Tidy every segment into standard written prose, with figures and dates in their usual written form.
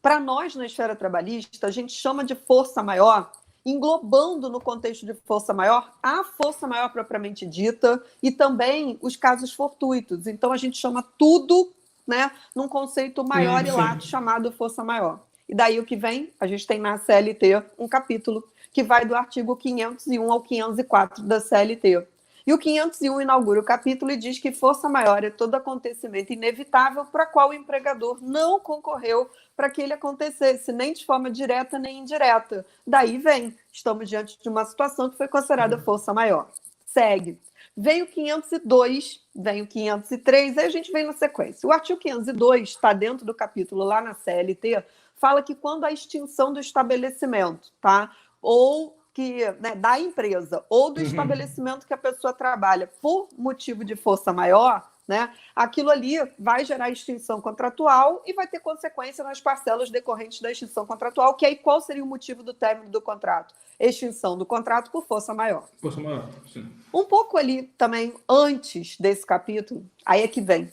Para nós, na esfera trabalhista, a gente chama de força maior, englobando no contexto de força maior a força maior propriamente dita e também os casos fortuitos. Então, a gente chama tudo, né, num conceito maior e lato chamado força maior. E daí o que vem? A gente tem na CLT um capítulo que vai do artigo 501 ao 504 da CLT. E o 501 inaugura o capítulo e diz que força maior é todo acontecimento inevitável para qual o empregador não concorreu para que ele acontecesse, nem de forma direta nem indireta. Daí vem, estamos diante de uma situação que foi considerada força maior. Segue. Vem o 502, vem o 503, aí a gente vem na sequência. O artigo 502 está dentro do capítulo lá na CLT, fala que quando a extinção do estabelecimento, tá? Ou que, né, da empresa ou do estabelecimento que a pessoa trabalha por motivo de força maior, né, aquilo ali vai gerar extinção contratual e vai ter consequência nas parcelas decorrentes da extinção contratual, que aí qual seria o motivo do término do contrato? Extinção do contrato por força maior. Força maior, sim. Um pouco ali também, antes desse capítulo, aí é que vem.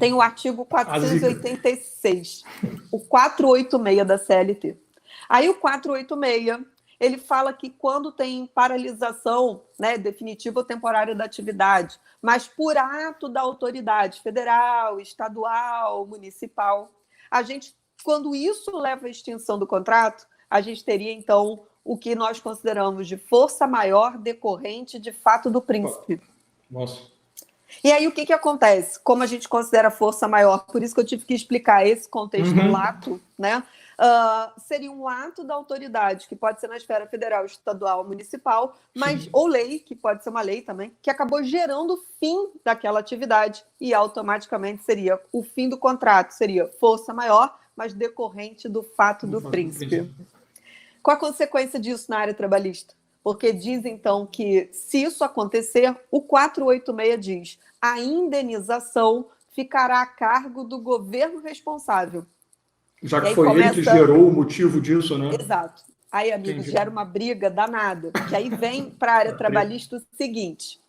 Tem o artigo 486, o 486 da CLT. Aí o 486... ele fala que quando tem paralisação, né, definitiva ou temporária da atividade, mas por ato da autoridade federal, estadual, municipal, a gente, quando isso leva à extinção do contrato, a gente teria, então, o que nós consideramos de força maior decorrente de fato do príncipe. Nossa. E aí, o que acontece? Como a gente considera força maior, por isso que eu tive que explicar esse contexto lato, né? Seria um ato da autoridade, que pode ser na esfera federal, estadual, municipal, mas, ou lei, que pode ser uma lei também, que acabou gerando o fim daquela atividade e automaticamente seria o fim do contrato, seria força maior, mas decorrente do fato do príncipe. Qual a consequência disso na área trabalhista? Porque diz, então, que se isso acontecer, o 486 diz, a indenização ficará a cargo do governo responsável. Já que foi ele que gerou o motivo disso, né? Exato. Aí, amigos, gera uma briga danada. Que aí vem para a área trabalhista o seguinte.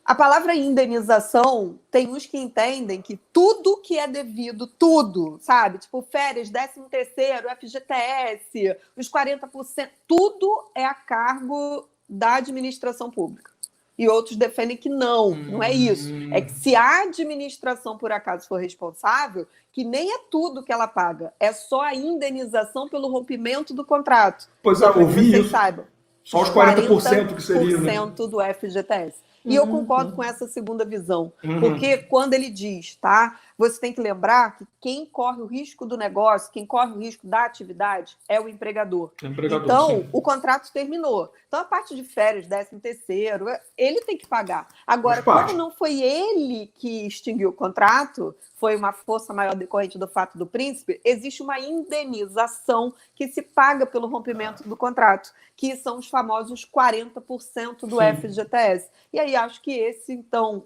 A palavra indenização, tem uns que entendem que tudo que é devido, tudo, sabe? Tipo, férias, 13º, FGTS, os 40%, tudo é a cargo da administração pública. E outros defendem que não é isso. É que se a administração, por acaso, for responsável, que nem é tudo que ela paga, é só a indenização pelo rompimento do contrato. Pois é, ouvi isso. Saibam, só os 40% que seria, né? 40% do FGTS. E eu concordo com essa segunda visão, porque quando ele diz, tá, você tem que lembrar que quem corre o risco do negócio, quem corre o risco da atividade é o empregador. Então, sim, o contrato terminou. Então, a parte de férias, 13º, ele tem que pagar. Agora, como não foi ele que extinguiu o contrato, foi uma força maior decorrente do fato do príncipe, existe uma indenização que se paga pelo rompimento do contrato, que são os famosos 40% do FGTS. E aí acho que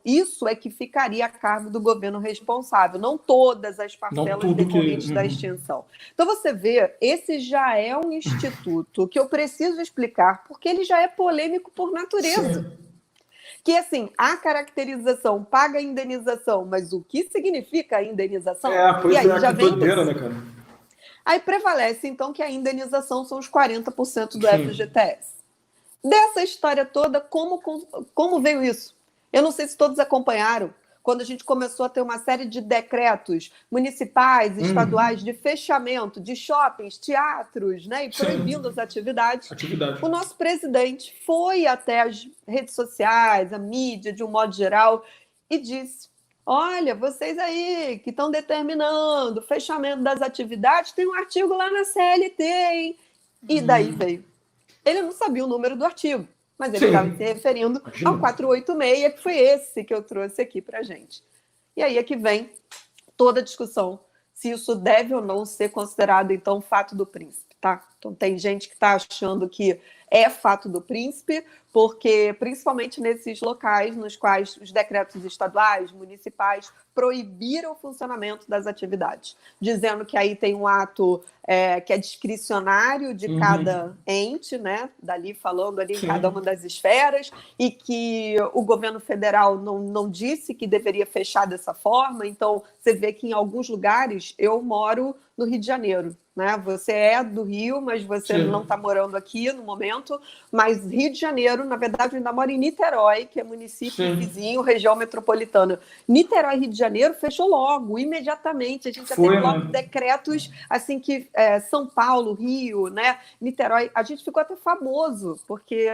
isso é que ficaria a cargo do governo responsável, não todas as parcelas decorrentes da extinção. Então você vê, esse já é um instituto que eu preciso explicar, porque ele já é polêmico por natureza. Sim. Que, assim, a caracterização paga a indenização, mas o que significa a indenização? Pois e aí já vem doideira, né, cara? Aí prevalece, então, que a indenização são os 40% do FGTS. Dessa história toda, como veio isso? Eu não sei se todos acompanharam, quando a gente começou a ter uma série de decretos municipais, estaduais, de fechamento de shoppings, teatros, né, e proibindo as atividades. O nosso presidente foi até as redes sociais, a mídia, de um modo geral, e disse, olha, vocês aí que estão determinando o fechamento das atividades, tem um artigo lá na CLT, hein? E daí veio. Ele não sabia o número do artigo, mas ele estava se referindo ao 486, que foi esse que eu trouxe aqui para a gente. E aí é que vem toda a discussão, se isso deve ou não ser considerado, então, fato do príncipe, tá? Então, tem gente que está achando que é fato do príncipe, porque principalmente nesses locais nos quais os decretos estaduais, municipais, proibiram o funcionamento das atividades, dizendo que aí tem um ato que é discricionário de cada ente, né? Dali falando ali em cada uma das esferas, e que o governo federal não disse que deveria fechar dessa forma. Então, você vê que em alguns lugares, eu moro no Rio de Janeiro, né? Você é do Rio, mas você não está morando aqui no momento, mas Rio de Janeiro, na verdade, eu ainda moro em Niterói, que é município vizinho, região metropolitana. Niterói, Rio de Janeiro, fechou logo, imediatamente. A gente já teve logo decretos, assim, que São Paulo, Rio, né? Niterói, a gente ficou até famoso, porque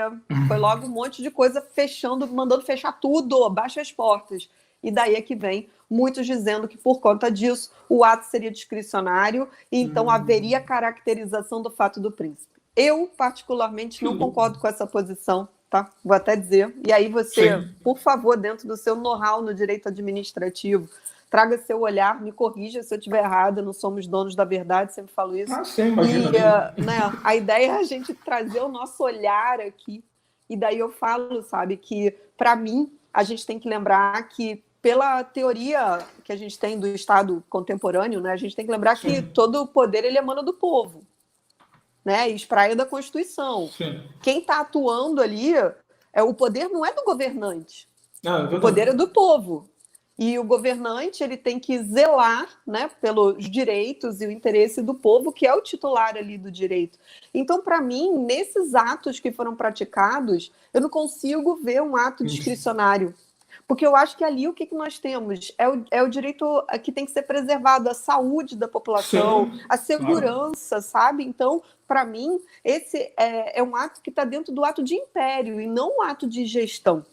foi logo um monte de coisa fechando, mandando fechar tudo, baixa as portas. E daí é que vem muitos dizendo que, por conta disso, o ato seria discricionário e então haveria caracterização do fato do príncipe. Eu, particularmente, não concordo com essa posição, tá? Vou até dizer. E aí você, por favor, dentro do seu know-how no direito administrativo, traga seu olhar, me corrija se eu estiver errada, não somos donos da verdade, sempre falo isso. Sim, imagina. Né, a ideia é a gente trazer o nosso olhar aqui. E daí eu falo, sabe, que, para mim, a gente tem que lembrar que, pela teoria que a gente tem do Estado contemporâneo, né, a gente tem que lembrar que todo o poder ele emana do povo, né, e espraia da Constituição. Quem está atuando ali, o poder não é do governante, o poder é do povo. E o governante ele tem que zelar, né, pelos direitos e o interesse do povo, que é o titular ali do direito. Então, para mim, nesses atos que foram praticados, eu não consigo ver um ato discricionário. Porque eu acho que ali o que nós temos é o direito que tem que ser preservado, a saúde da população, a segurança, sabe? Então, para mim, esse é um ato que está dentro do ato de império e não um ato de gestão.